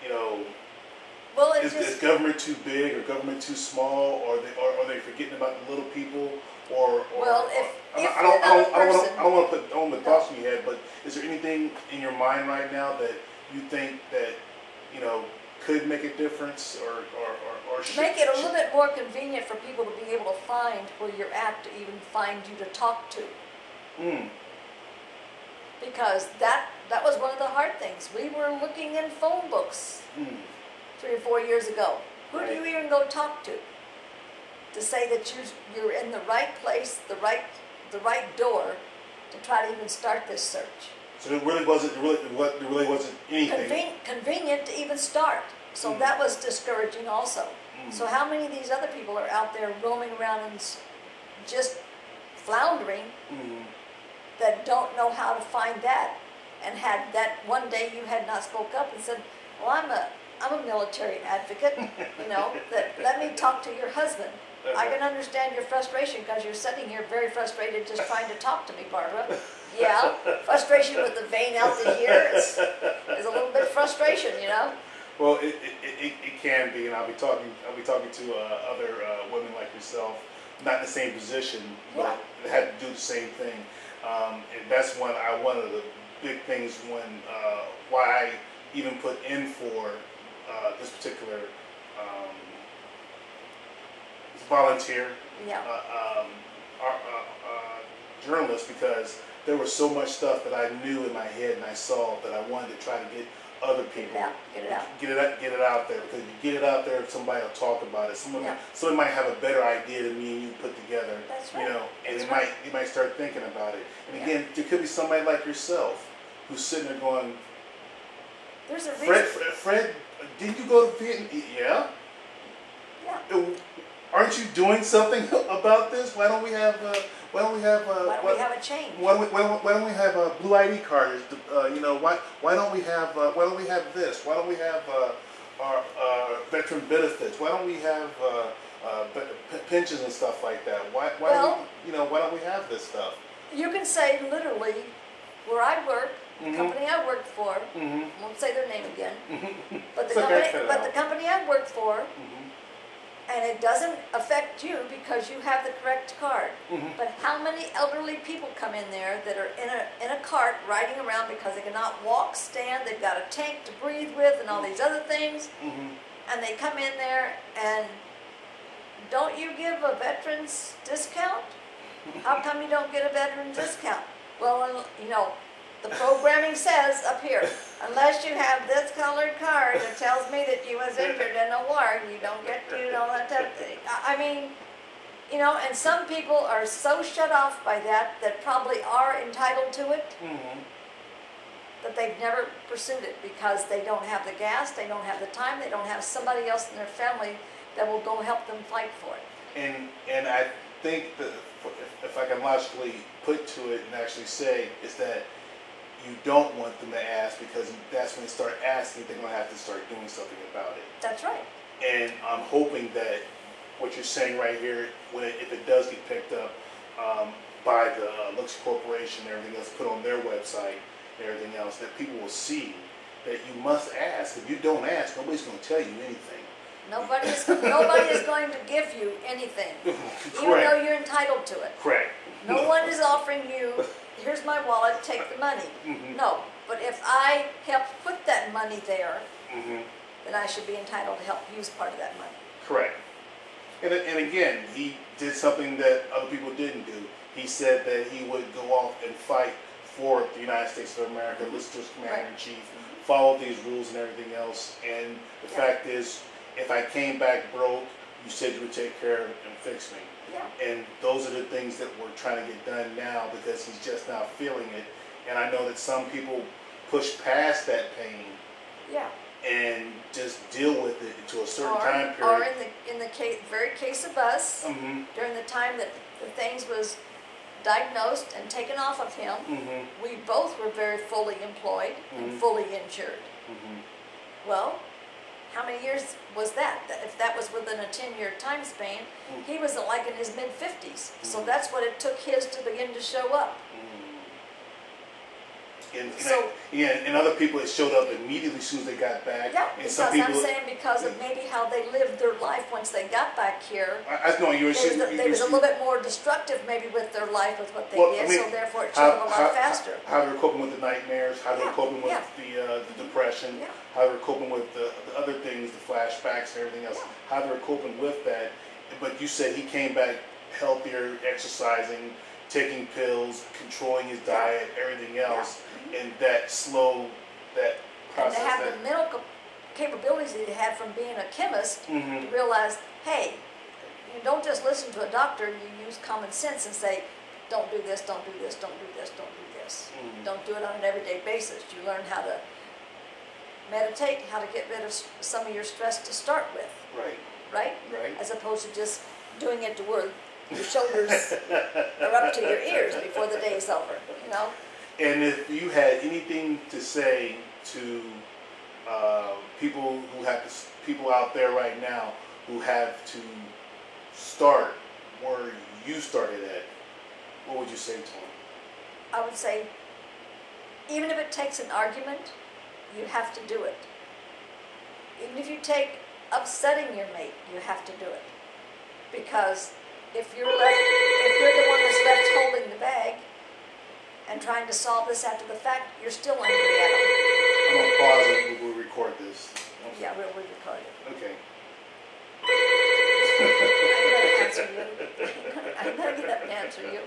you know, well, is government too big or government too small, or are they forgetting about the little people? Or well, I don't want to put on the thoughts in your head, but is there anything in your mind right now that you think that, you know, could make a difference, or should make it a little bit more convenient for people to be able to find where you're at, to even find you to talk to? Because that was one of the hard things. We were looking in phone books 3 or 4 years ago. Who do you even go talk to say that you're in the right place, the right door, to try to even start this search? So there really wasn't anything Convenient to even start. So that was discouraging also. So how many of these other people are out there roaming around and just floundering that don't know how to find that, and had that one day you had not spoke up and said, well, I'm a military advocate, you know, that let me talk to your husband. I can understand your frustration because you're sitting here very frustrated just trying to talk to me, Barbara. Yeah, frustration with the vein out to here is a little bit of frustration, you know. Well, it can be, and I'll be talking to other women like yourself, not in the same position, but had to do the same thing. And that's one of the big things why I even put in for this particular volunteer journalist, because there was so much stuff that I knew in my head and I saw that I wanted to try to get other people get it out there, because you get it out there, somebody will talk about it. Somebody might have a better idea than me and you put together. That's right. You know, and you might start thinking about it. And again, there could be somebody like yourself who's sitting there going, "There's a reason." Fred, didn't you go to Vietnam? Yeah. Yeah. Aren't you doing something about this? Why don't we have a change? Why don't we have blue ID cards? You know, why don't we have this? Why don't we have our veteran benefits? Why don't we have pensions and stuff like that? Why don't we have this stuff? You can say literally, where I work, the company I work for. I won't say their name again, but the company I work for. And it doesn't affect you because you have the correct card. But how many elderly people come in there that are in a cart riding around because they cannot walk, stand, they've got a tank to breathe with and all these other things, and they come in there, and don't you give a veteran's discount? How come you don't get a veteran discount? Well, you know, the programming says up here, unless you have this colored card that tells me that you was injured in a war, you don't get to, you know, that type of thing. I mean, you know, and some people are so shut off by that probably are entitled to it, that they've never pursued it because they don't have the gas, they don't have the time, they don't have somebody else in their family that will go help them fight for it. And I think that if I can logically put to it and actually say is that you don't want them to ask, because that's when they start asking, they're going to have to start doing something about it. That's right. And I'm hoping that what you're saying right here, if it does get picked up by the Looxcie Corporation and everything else, put on their website and everything else, that people will see that you must ask. If you don't ask, nobody's going to tell you anything. Nobody is going to give you anything, even though you're entitled to it. Correct. No one is offering you, here's my wallet, take the money. No, but if I help put that money there, then I should be entitled to help use part of that money. Correct. And again, he did something that other people didn't do. He said that he would go off and fight for the United States of America, listen to his commander-in-chief, follow these rules and everything else. And the fact is, if I came back broke, you said you would take care of it and fix me. And those are the things that we're trying to get done now, because he's just now feeling it. And I know that some people push past that pain and just deal with it to a certain time period. Or in the very case of us, during the time that the things was diagnosed and taken off of him, we both were very fully employed and fully insured. Well, how many years was that? If that was within a 10-year time span, he was like in his mid-50s. So that's what it took his to begin to show up. And other people, it showed up immediately as soon as they got back. Yeah, and because some people, I'm saying because of maybe how they lived their life once they got back here. I know you were They was a little bit more destructive maybe with their life, with what they did, I mean, so therefore it showed up a lot faster. How they were coping with the nightmares, how they were coping with the depression, how they were coping with the other things, the flashbacks and everything else, how they were coping with that. But you said he came back healthier, exercising, taking pills, controlling his diet, everything else, and that process. And to have the mental capabilities that he had from being a chemist to realize, hey, you don't just listen to a doctor, you use common sense and say, don't do this, don't do this, don't do this, don't do this. Don't do it on an everyday basis. You learn how to meditate, how to get rid of some of your stress to start with. Right? As opposed to just doing it to where your shoulders are up to your ears before the day is over, you know? And if you had anything to say to people out there right now who have to start where you started at, what would you say to them? I would say, even if it takes an argument, you have to do it. Even if you take upsetting your mate, you have to do it. Because if you're the one that's left holding the bag and trying to solve this after the fact, you're still angry at him. I'm going to pause and we'll record this. Okay. Yeah, we'll record it. Okay. I'm going to answer you. I'm going to get up and answer you.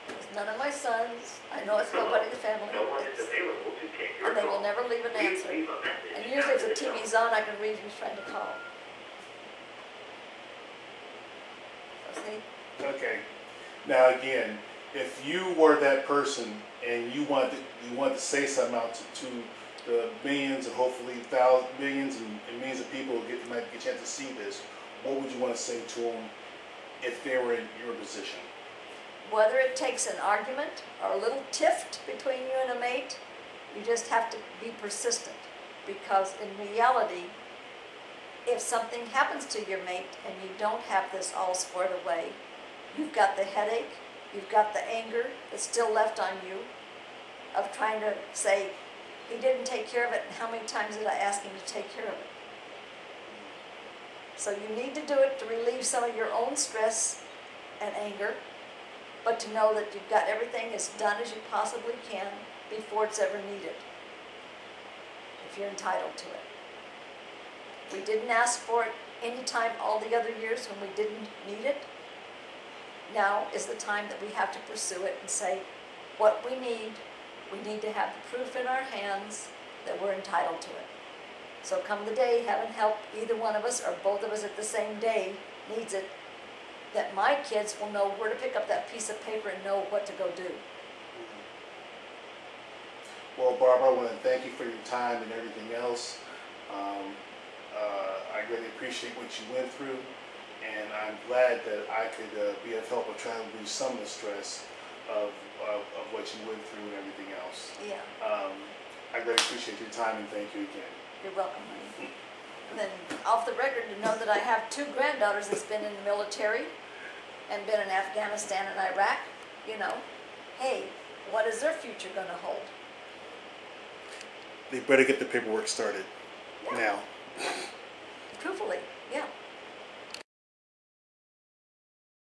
It's none of my sons. I know it's nobody in the family. And they will never leave an answer. And usually if the TV's on, I can read who's trying to call. So see? Okay. Now again, if you were that person and you want to say something out to the millions and hopefully millions and millions of people who might get a chance to see this, what would you want to say to them if they were in your position? Whether it takes an argument or a little tiff between you and a mate, you just have to be persistent. Because in reality, if something happens to your mate and you don't have this all squared away, you've got the headache, you've got the anger that's still left on you of trying to say, he didn't take care of it, and how many times did I ask him to take care of it? So you need to do it to relieve some of your own stress and anger, but to know that you've got everything as done as you possibly can before it's ever needed, if you're entitled to it. We didn't ask for it any time all the other years when we didn't need it. Now is the time that we have to pursue it and say, what we need to have the proof in our hands that we're entitled to it. So come the day, heaven help either one of us or both of us at the same day needs it, that my kids will know where to pick up that piece of paper and know what to go do. Well, Barbara, I want to thank you for your time and everything else. I really appreciate what you went through, and I'm glad that I could be of help with trying to relieve some of the stress of what you went through and everything else. Yeah. I really appreciate your time and thank you again. You're welcome, honey. And then off the record to know that I have 2 granddaughters that's been in the military and been in Afghanistan and Iraq. You know, hey, what is their future going to hold? They better get the paperwork started now. Truthfully, yeah.